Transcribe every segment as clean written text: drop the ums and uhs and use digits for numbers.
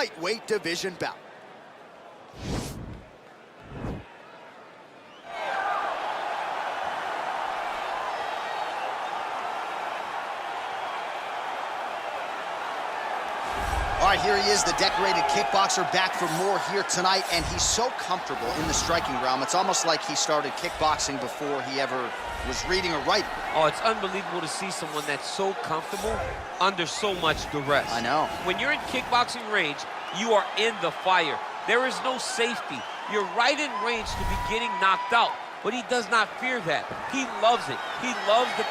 lightweight division bout. All right, here he is, the decorated kickboxer, back for more here tonight, and he's so comfortable in the striking realm. It's almost like he started kickboxing before he ever was reading or writing. Oh, it's unbelievable to see someone that's so comfortable under so much duress. I know. When you're in kickboxing range, you are in the fire. There is no safety. You're right in range to be getting knocked out, but he does not fear that. He loves it. He loves the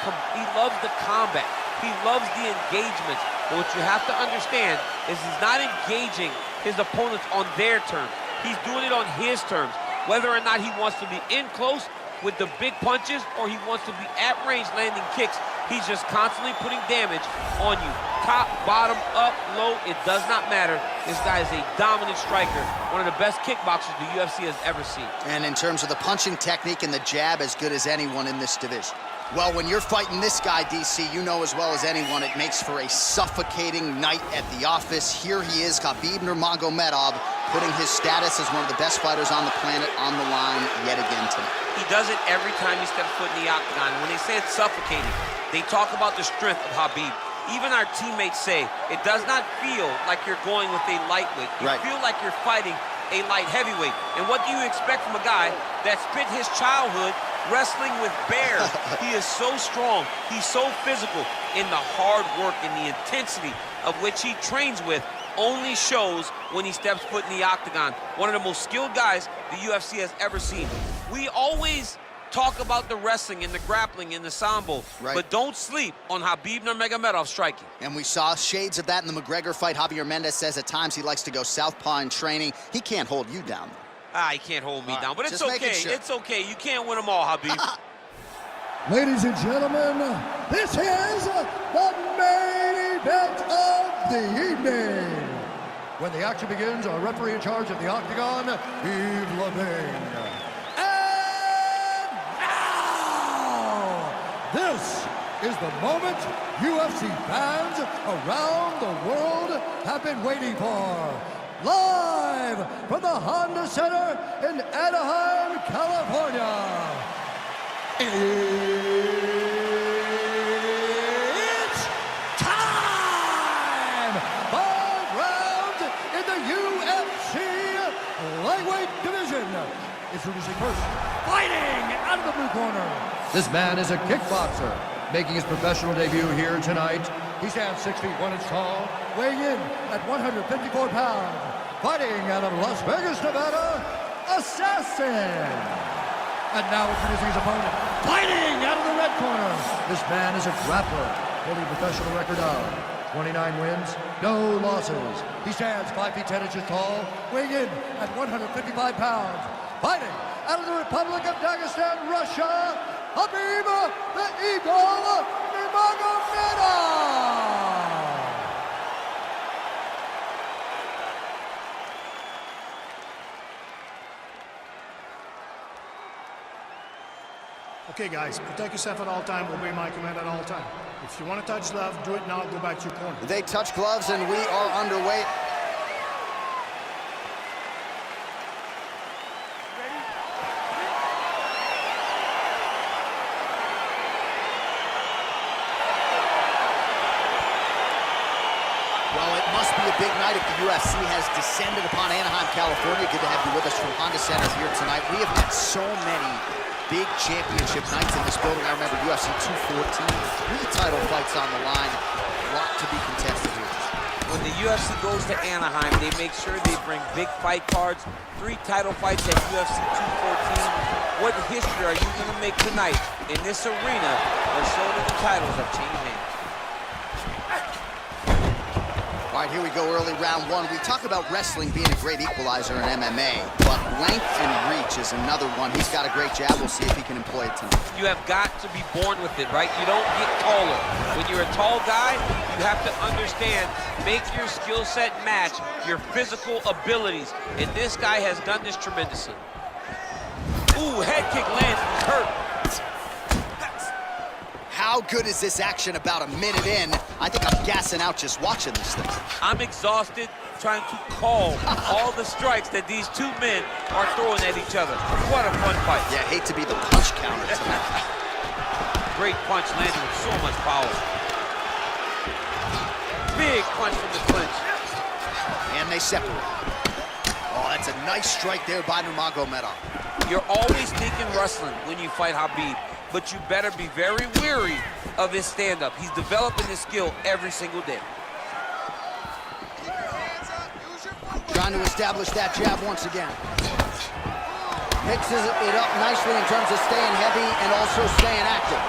combat. He loves the engagements. But what you have to understand is he's not engaging his opponents on their terms. He's doing it on his terms. Whether or not he wants to be in close with the big punches or he wants to be at range landing kicks, he's just constantly putting damage on you. Top, bottom, up, low, it does not matter. This guy is a dominant striker, one of the best kickboxers the UFC has ever seen. And in terms of the punching technique and the jab, as good as anyone in this division. Well, when you're fighting this guy, DC, you know as well as anyone, it makes for a suffocating night at the office. Here he is, Khabib Nurmagomedov, putting his status as one of the best fighters on the planet on the line yet again tonight. He does it every time he steps foot in the octagon. When they say it's suffocating, they talk about the strength of Khabib. Even our teammates say it does not feel like you're going with a lightweight. You feel like you're fighting a light heavyweight. And what do you expect from a guy that spent his childhood wrestling with bears? He is so strong, he's so physical, and the hard work and the intensity of which he trains with only shows when he steps foot in the octagon. One of the most skilled guys the UFC has ever seen. We always talk about the wrestling and the grappling and the sambo, but don't sleep on Khabib Nurmagomedov striking. And we saw shades of that in the McGregor fight. Javier Mendez says at times he likes to go southpaw in training. He can't hold you down. He can't hold me down, but it's okay. Sure. It's okay. You can't win them all, Khabib. Ladies and gentlemen, this is the main event of the evening. When the action begins, our referee in charge of the octagon, Yves Levine. And now, this is the moment UFC fans around the world have been waiting for. Live from the Honda Center in Anaheim, California. It's time! 5 rounds in the UFC lightweight division. Introducing first, fighting out of the blue corner. This man is a kickboxer, making his professional debut here tonight. He stands 6 feet 1 inch tall, weighing in at 154 pounds. Fighting out of Las Vegas, Nevada, Assassin. And now introducing his opponent, fighting out of the red corner. This man is a grappler, holding a professional record of 29 wins, no losses. He stands 5 feet 10 inches tall, weighing in at 155 pounds. Fighting out of the Republic of Dagestan, Russia, Khabib the Eagle Nurmagomedov. Okay, guys, protect yourself at all time, obey my command at all time. If you want to touch gloves, do it now, go back to your corner. They touch gloves and we are underway. Well, it must be a big night if the UFC has descended upon Anaheim, California. Good to have you with us from Honda Center here tonight. We have had so many big championship nights in this building. I remember UFC 214, 3 title fights on the line, a lot to be contested here. When the UFC goes to Anaheim, they make sure they bring big fight cards, 3 title fights at UFC 214. What history are you going to make tonight in this arena where so many titles have changed hands? All right, here we go, early round 1. We talk about wrestling being a great equalizer in MMA, but length and reach is another one. He's got a great jab. We'll see if he can employ it tonight. You have got to be born with it, right? You don't get taller. When you're a tall guy, you have to understand, make your skill set match your physical abilities. And this guy has done this tremendously. Ooh, head kick lands, he's hurt. How good is this action about a minute in? I think I'm gassing out just watching this thing. I'm exhausted trying to call all the strikes that these two men are throwing at each other. What a fun fight. Yeah, hate to be the punch counter tonight. Great punch landing with so much power. Big punch from the clinch. And they separate. Oh, that's a nice strike there by Nurmagomedov. You're always thinking wrestling when you fight Khabib, but you better be very wary of his stand-up. He's developing his skill every single day. Trying to establish that jab once again. Mixes it up nicely in terms of staying heavy and also staying active.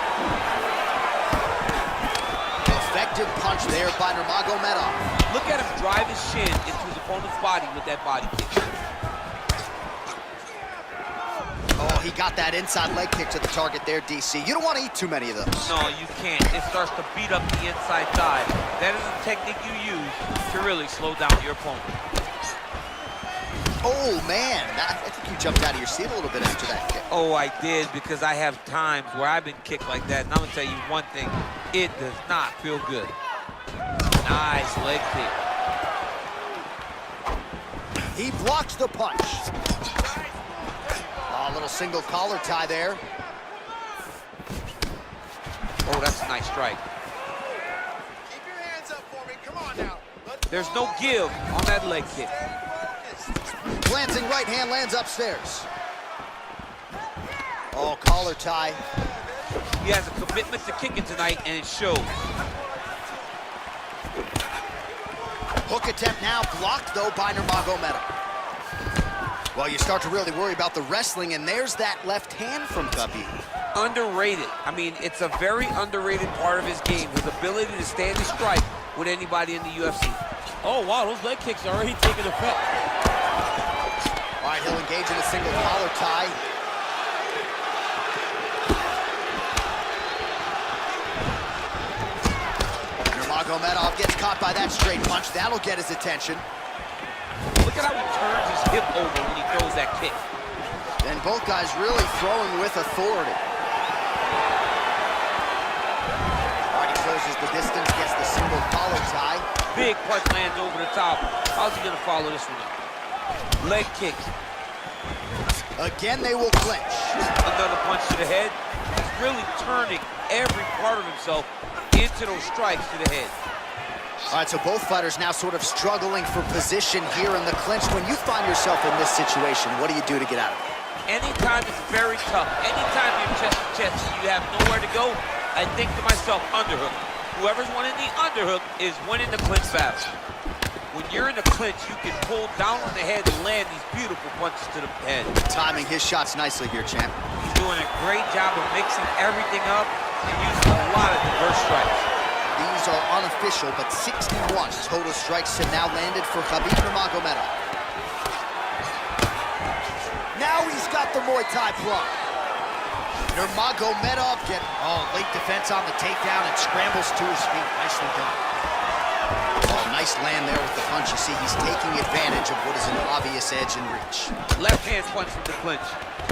Effective punch there by Nurmagomedov. Look at him drive his shin into his opponent's body with that body kick. Oh, he got that inside leg kick to the target there, DC. You don't want to eat too many of those. No, you can't. It starts to beat up the inside thigh. That is a technique you use to really slow down your opponent. Oh, man. I think you jumped out of your seat a little bit after that kick. Oh, I did, because I have times where I've been kicked like that. And I'm going to tell you one thing. It does not feel good. Nice leg kick. He blocks the punch. Oh, a little single collar tie there. Oh, that's a nice strike. Keep your hands up for me. Come on now. There's no give on that leg kick. Glancing right hand lands upstairs. Oh, collar tie. He has a commitment to kicking tonight, and it shows. Hook attempt now blocked, though, by Nurmagomedov. Well, you start to really worry about the wrestling, and there's that left hand from Khabib. Underrated. I mean, it's a very underrated part of his game, his ability to stand and strike with anybody in the UFC. Oh, wow, those leg kicks are already taking effect. All right, he'll engage in a single collar tie. Nurmagomedov gets caught by that straight punch. That'll get his attention. Look at how he turns his hip over when he throws that kick. And both guys really throwing with authority. All right, he closes the distance, gets the single collar tie. Big punch lands over the top. How's he gonna follow this one up? Leg kick. Again, they will clinch. Another punch to the head. He's really turning every part of himself into those strikes to the head. All right, so both fighters now sort of struggling for position here in the clinch. When you find yourself in this situation, what do you do to get out of it? Anytime it's very tough, anytime you're chest to chest and you have nowhere to go, I think to myself, underhook. Whoever's winning the underhook is winning the clinch battle. When you're in the clinch, you can pull down on the head and land these beautiful punches to the head. Timing his shots nicely here, champ. He's doing a great job of mixing everything up and using a lot of diverse strikes. These are unofficial, but 61 total strikes have now landed for Khabib Nurmagomedov. Now he's got the Muay Thai plug. Nurmagomedov getting late defense on the takedown and scrambles to his feet. Nicely done. Oh, nice land there with the punch. You see, he's taking advantage of what is an obvious edge and reach. Left hand punch from the clinch.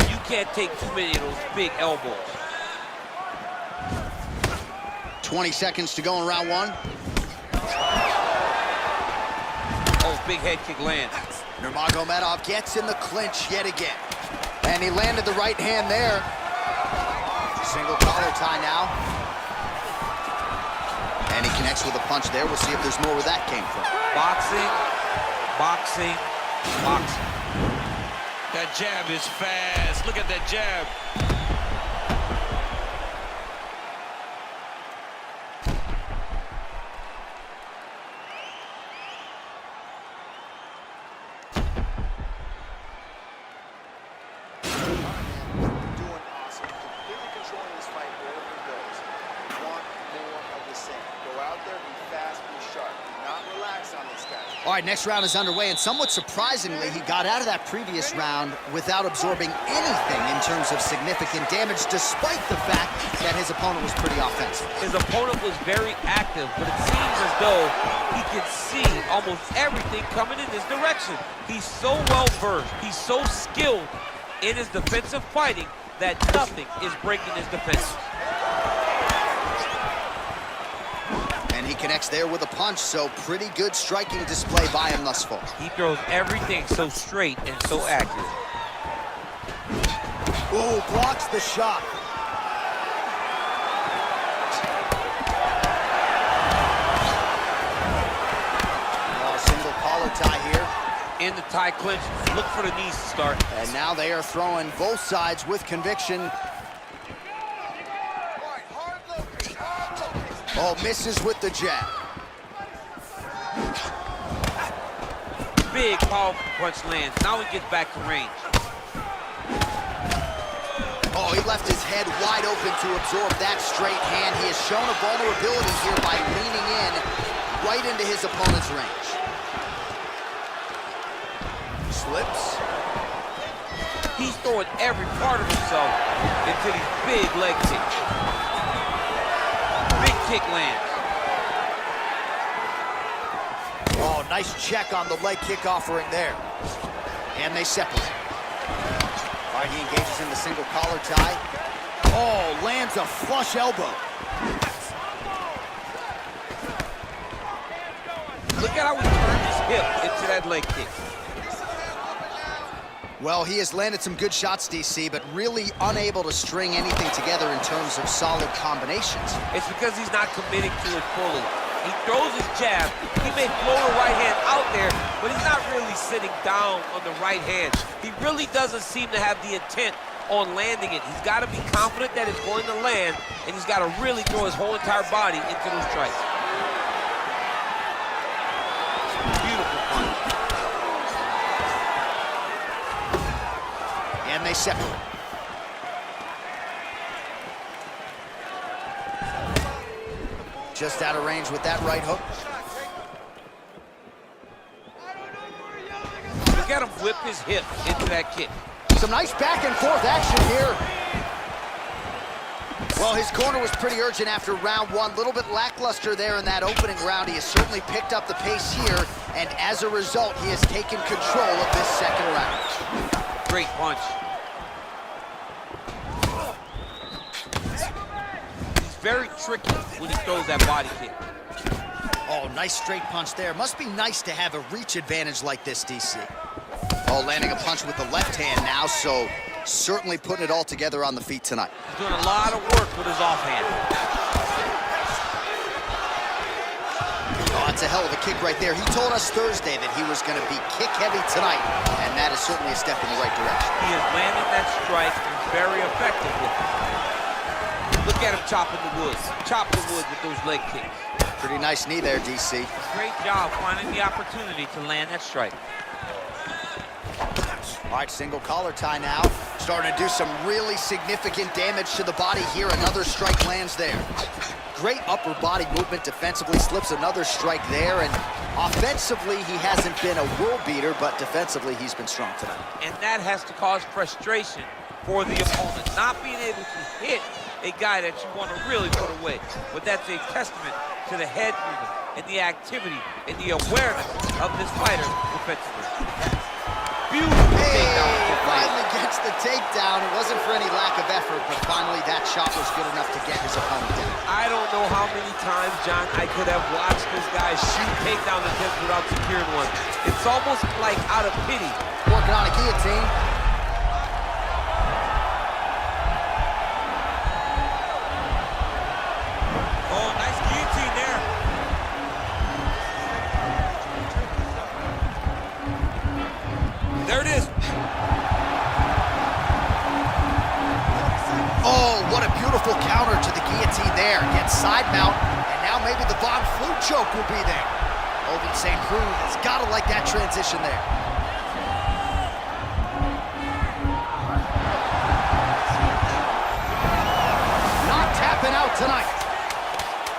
You can't take too many of those big elbows. 20 seconds to go in round one. Oh, big head kick lands. Nurmagomedov gets in the clinch yet again. And he landed the right hand there. Single collar tie now. And he connects with a punch there. We'll see if there's more where that came from. Boxing, boxing, boxing. That jab is fast. Look at that jab. All right, next round is underway, and somewhat surprisingly, he got out of that previous round without absorbing anything in terms of significant damage, despite the fact that his opponent was pretty offensive. His opponent was very active, but it seems as though he could see almost everything coming in his direction. He's so well-versed, he's so skilled in his defensive fighting that nothing is breaking his defense. And he connects there with a punch, so pretty good striking display by him thus far. He throws everything so straight and so accurate. Ooh, blocks the shot. Single collar tie here. In the tie clinch, look for the knees to start. And now they are throwing both sides with conviction. Oh, misses with the jab. Big, powerful punch lands. Now he gets back to range. Oh, he left his head wide open to absorb that straight hand. He has shown a vulnerability here by leaning in right into his opponent's range. Slips. He's throwing every part of himself into these big leg kicks. Big kick lands. Oh, nice check on the leg kick offering there. And they separate. All right, he engages in the single collar tie. Oh, lands a flush elbow. Look at how he turned his hip into that leg kick. Well, he has landed some good shots, DC, but really unable to string anything together in terms of solid combinations. It's because he's not committing to it fully. He throws his jab. He may throw the right hand out there, but he's not really sitting down on the right hand. He really doesn't seem to have the intent on landing it. He's got to be confident that it's going to land, and he's got to really throw his whole entire body into those strikes. Beautiful punch. And they separate. Just out of range with that right hook. Look at him whip his hip into that kick. Some nice back and forth action here. Well, his corner was pretty urgent after round one. A little bit lackluster there in that opening round. He has certainly picked up the pace here, and as a result, he has taken control of this second round. Great punch. Very tricky when he throws that body kick. Oh, nice straight punch there. Must be nice to have a reach advantage like this, DC. Oh, landing a punch with the left hand now, so certainly putting it all together on the feet tonight. He's doing a lot of work with his offhand. Oh, that's a hell of a kick right there. He told us Thursday that he was going to be kick-heavy tonight, and that is certainly a step in the right direction. He has landed that strike and very effective with it. Look at him chopping the wood. Chopping the wood with those leg kicks. Pretty nice knee there, DC. Great job finding the opportunity to land that strike. All right, single collar tie now. Starting to do some really significant damage to the body here. Another strike lands there. Great upper body movement defensively. Slips another strike there. And offensively, he hasn't been a world beater, but defensively, he's been strong tonight. And that has to cause frustration for the opponent. Not being able to hit a guy that you want to really put away. But that's a testament to the head movement and the activity and the awareness of this fighter defensively. Beautiful takedown. Finally gets the takedown. It wasn't for any lack of effort, but finally that shot was good enough to get his opponent down. I don't know how many times, John, I could have watched this guy shoot takedown attempts without securing one. It's almost like out of pity. Working on a guillotine. Oh, nice guillotine there. There it is. Oh, what a beautiful counter to the guillotine there. Gets side mount, and now maybe the Von Flue choke will be there. Open St. Preux has got to like that transition there. Not tapping out tonight.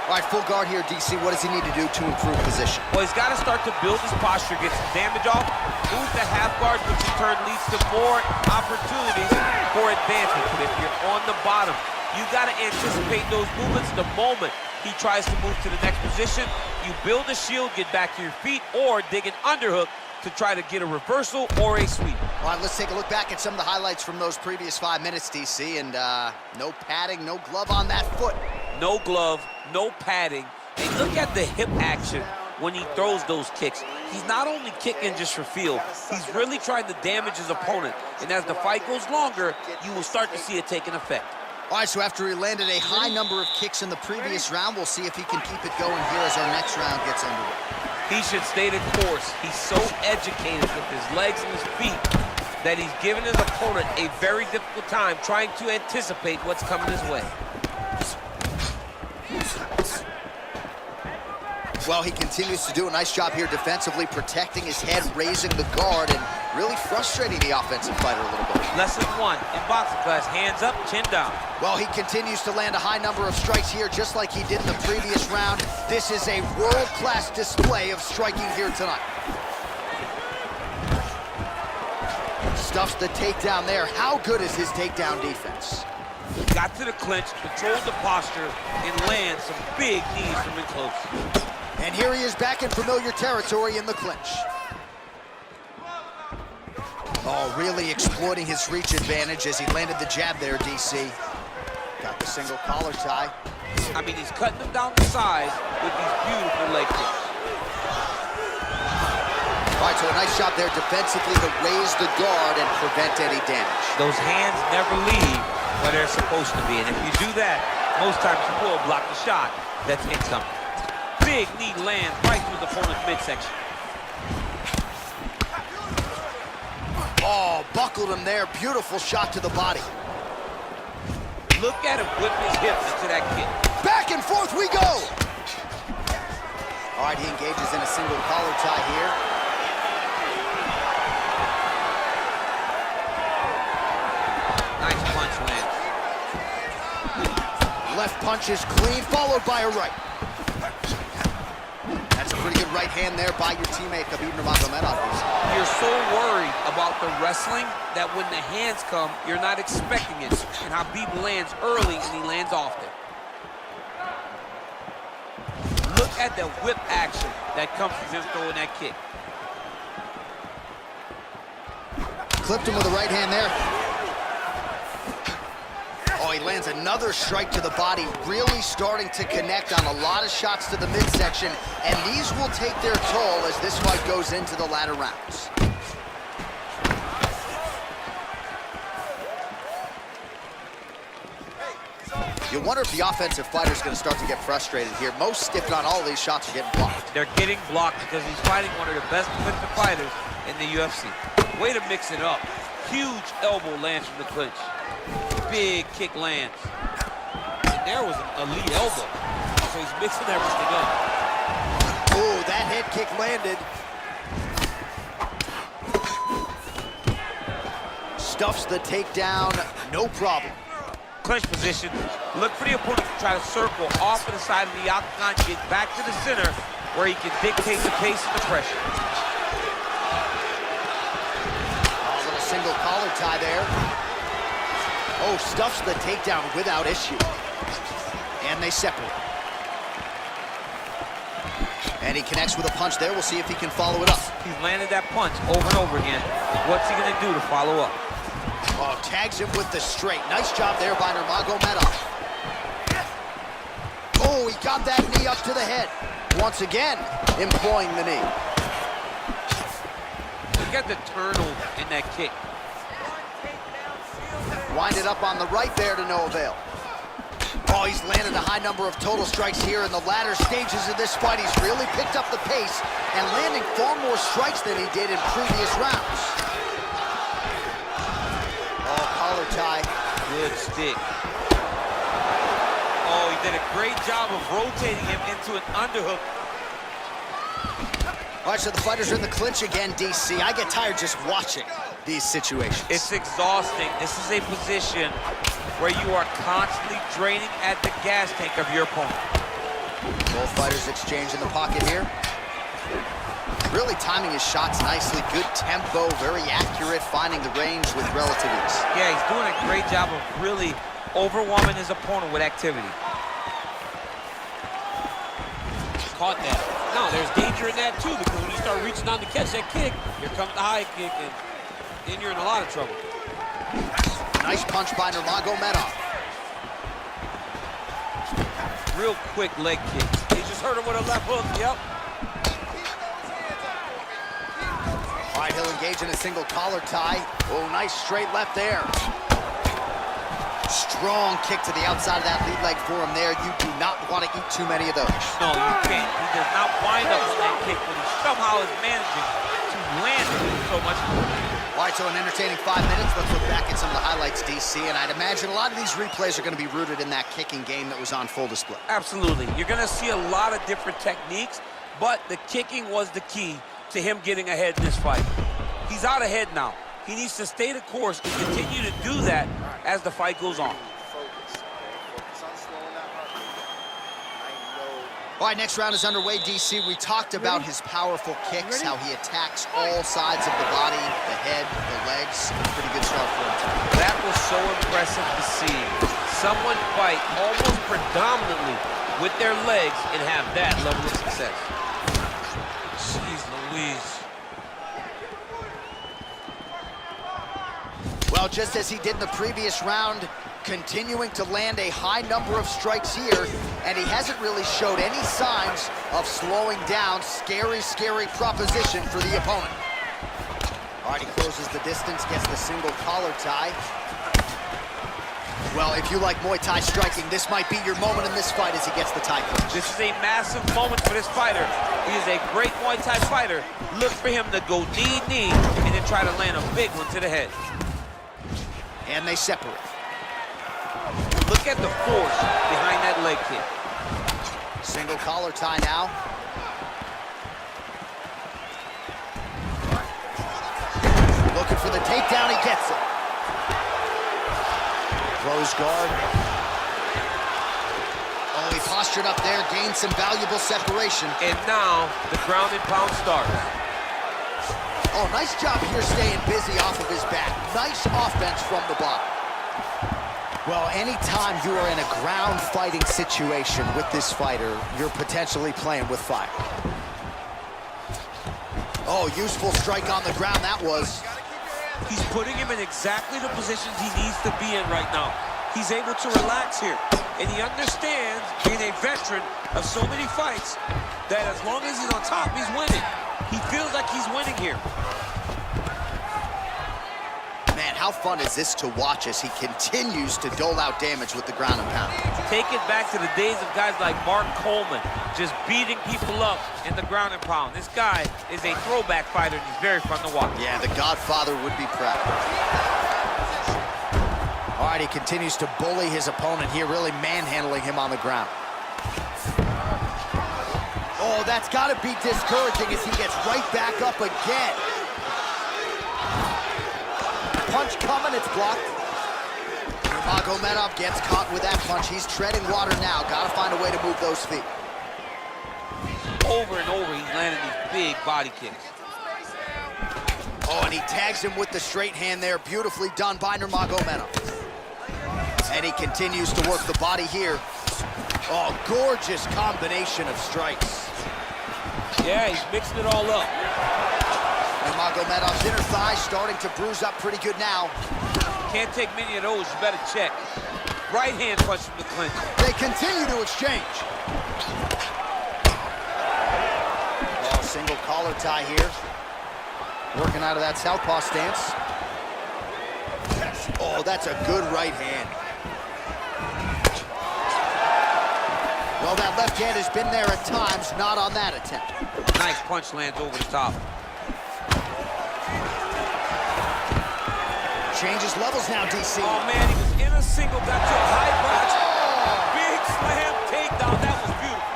All right, full guard here, DC. What does he need to do to improve position? Well, he's got to start to build his posture, get some damage off, move the half guard, which in turn leads to more opportunities for advancement. But if you're on the bottom, you got to anticipate those movements the moment he tries to move to the next position. You build a shield, get back to your feet, or dig an underhook to try to get a reversal or a sweep. All right, let's take a look back at some of the highlights from those previous 5 minutes, DC, and no padding, no glove on that foot. No glove, no padding, And look at the hip action when he throws those kicks. He's not only kicking just for feel, he's really trying to damage his opponent. And as the fight goes longer, you will start to see it take an effect. All right, so after he landed a high number of kicks in the previous round, we'll see if he can keep it going here as our next round gets underway. He should stay the course. He's so educated with his legs and his feet that he's given his opponent a very difficult time trying to anticipate what's coming his way. Well, he continues to do a nice job here defensively, protecting his head, raising the guard, and really frustrating the offensive fighter a little bit. Lesson 1 in boxing class, hands up, chin down. Well, he continues to land a high number of strikes here, just like he did in the previous round. This is a world-class display of striking here tonight. Stuffs the takedown there. How good is his takedown defense? Got to the clinch, controlled the posture, and lands some big knees from in close. And here he is back in familiar territory in the clinch. Oh, really exploiting his reach advantage as he landed the jab there, DC. Got the single collar tie. I mean, he's cutting them down the sides with these beautiful leg kicks. All right, so a nice job there defensively to raise the guard and prevent any damage. Those hands never leave where they're supposed to be, and if you do that, most times you will block the shot that's incoming. Big knee lands right through the opponent's midsection. Oh, buckled him there. Beautiful shot to the body. Look at him whip his hip into that kick. Back and forth we go. All right, he engages in a single collar tie here. Nice punch lands. Left punch is clean, followed by a right. That's a pretty good right hand there by your teammate, Khabib Nurmagomedov. You're so worried about the wrestling that when the hands come, you're not expecting it. And Khabib lands early and he lands often. Look at the whip action that comes from him throwing that kick. Clipped him with a right hand there. Oh, he lands another strike to the body, really starting to connect on a lot of shots to the midsection, and these will take their toll as this fight goes into the latter rounds. You wonder if the offensive fighter is going to start to get frustrated here. Most, if not all, of these shots are getting blocked. They're getting blocked because he's fighting one of the best defensive fighters in the UFC. Way to mix it up. Huge elbow lands from the clinch. Big kick lands. And there was an elite elbow. So he's mixing everything up. Oh, that head kick landed. Stuffs the takedown, no problem. Clinch position. Look for the opponent to try to circle off of the side of the octagon, get back to the center where he can dictate the pace and the pressure. A little single collar tie there. Oh, stuffs the takedown without issue. And they separate. And he connects with a punch there. We'll see if he can follow it up. He's landed that punch over and over again. What's he gonna do to follow up? Oh, tags him with the straight. Nice job there by Nurmagomedov. Oh, he got that knee up to the head. Once again, employing the knee. Look at the turnover in that kick. Winded up on the right there to no avail. Oh, he's landed a high number of total strikes here in the latter stages of this fight. He's really picked up the pace and landing far more strikes than he did in previous rounds. Oh, collar tie. Good stick. Oh, he did a great job of rotating him into an underhook. All right, so the fighters are in the clinch again, DC. I get tired just watching these situations. It's exhausting. This is a position where you are constantly draining at the gas tank of your opponent. Both fighters exchange in the pocket here. Really timing his shots nicely. Good tempo, very accurate, finding the range with relative ease. Yeah, he's doing a great job of really overwhelming his opponent with activity. Caught that. No, there's danger in that too, because when you start reaching on to catch that kick, here comes the high kick, and then you're in a lot of trouble. Nice punch by Nurmagomedov. Real quick leg kick. He just hurt him with a left hook, yep. All right, he'll engage in a single collar tie. Oh, nice straight left there. Strong kick to the outside of that lead leg for him there. You do not want to eat too many of those. No, you can't. He does not wind up on that kick, but he somehow is managing to land it so much. All right, so an entertaining 5 minutes. Let's look back at some of the highlights, DC, and I'd imagine a lot of these replays are going to be rooted in that kicking game that was on full display. Absolutely. You're going to see a lot of different techniques, but the kicking was the key to him getting ahead in this fight. He's out ahead now. He needs to stay the course and continue to do that as the fight goes on. All right, next round is underway, DC. We talked about his powerful kicks, how he attacks all sides of the body, the head, the legs. Pretty good start for him. That was so impressive to see. Someone fight almost predominantly with their legs and have that level of success. Jeez Louise. Well, just as he did in the previous round, continuing to land a high number of strikes here, and he hasn't really showed any signs of slowing down. Scary, scary proposition for the opponent. All right, he closes the distance, gets the single collar tie. Well, if you like Muay Thai striking, this might be your moment in this fight as he gets the tie clinch. This is a massive moment for this fighter. He is a great Muay Thai fighter. Look for him to go knee, and then try to land a big one to the head. And they separate. Look at the force behind that leg kick. Single collar tie now. Looking for the takedown, he gets it. Close guard. Oh, he postured up there, gained some valuable separation. And now the ground and pound starts. Oh, nice job here staying busy off of his back. Nice offense from the bottom. Well, anytime you are in a ground fighting situation with this fighter, you're potentially playing with fire. Oh, useful strike on the ground that was. He's putting him in exactly the positions he needs to be in right now. He's able to relax here. And he understands, being a veteran of so many fights, that as long as he's on top, he's winning. He feels like he's winning here. Man, how fun is this to watch as he continues to dole out damage with the ground and pound? Take it back to the days of guys like Mark Coleman, just beating people up in the ground and pound. This guy is a throwback fighter, and he's very fun to watch. Yeah, the Godfather would be proud. All right, he continues to bully his opponent here, really manhandling him on the ground. Oh, that's got to be discouraging as he gets right back up again. Punch coming, it's blocked. Nurmagomedov gets caught with that punch. He's treading water now. Got to find a way to move those feet. Over and over, he's landing these big body kicks. Oh, and he tags him with the straight hand there. Beautifully done by Nurmagomedov. And he continues to work the body here. Oh, gorgeous combination of strikes. Yeah, he's mixing it all up. Nurmagomedov's inner thigh starting to bruise up pretty good now. Can't take many of those, you better check. Right hand punch from the clinch. They continue to exchange. Oh, single collar tie here. Working out of that southpaw stance. Oh, that's a good right hand. Well, that left hand has been there at times, not on that attempt. Nice punch lands over the top. Changes levels now, DC. Oh, man, he was in a single, got to a high punch. Big slam takedown. That was beautiful.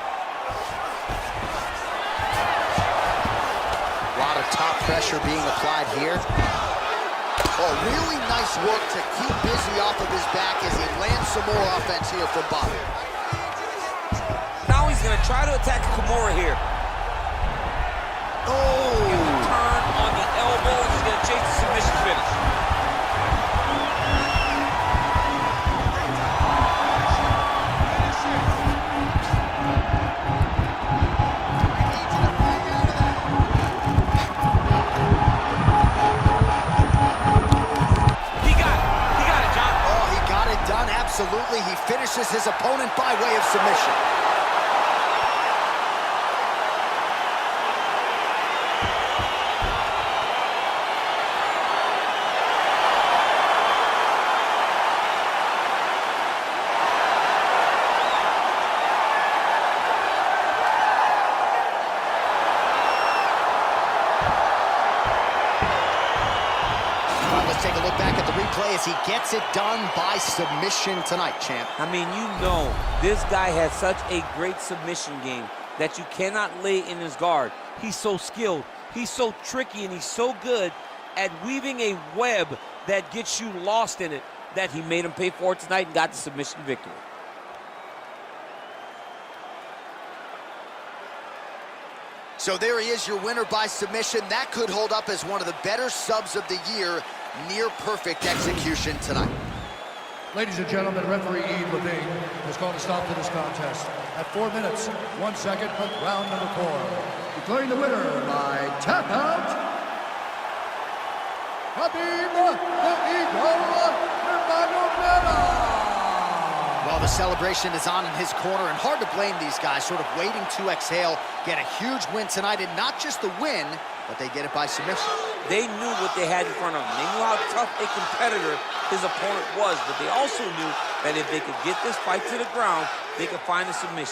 A lot of top pressure being applied here. Oh, really nice work to keep busy off of his back as he lands some more offense here from bottom. Now he's going to try to attack Kimura here. Oh! Turn on the elbow. He's going to chase the submission finish. He got it, John. Oh, he got it done, absolutely. He finishes his opponent by way of submission. take a look back at the replay as he gets it done by submission tonight, champ. I mean, you know, this guy has such a great submission game that you cannot lay in his guard. He's so skilled, he's so tricky, and he's so good at weaving a web that gets you lost in it that he made him pay for it tonight and got the submission victory. So there he is, your winner by submission. That could hold up as one of the better subs of the year. Near perfect execution tonight. Ladies and gentlemen, referee Yves Levine has called a stop to this contest at 4 minutes, 1 second of round number 4. Declaring the winner by tap out, Khabib Nurmagomedov. Well, the celebration is on in his corner, and hard to blame these guys, sort of waiting to exhale, get a huge win tonight, and not just the win, but they get it by submission. They knew what they had in front of them. They knew how tough a competitor his opponent was, but they also knew that if they could get this fight to the ground, they could find a submission.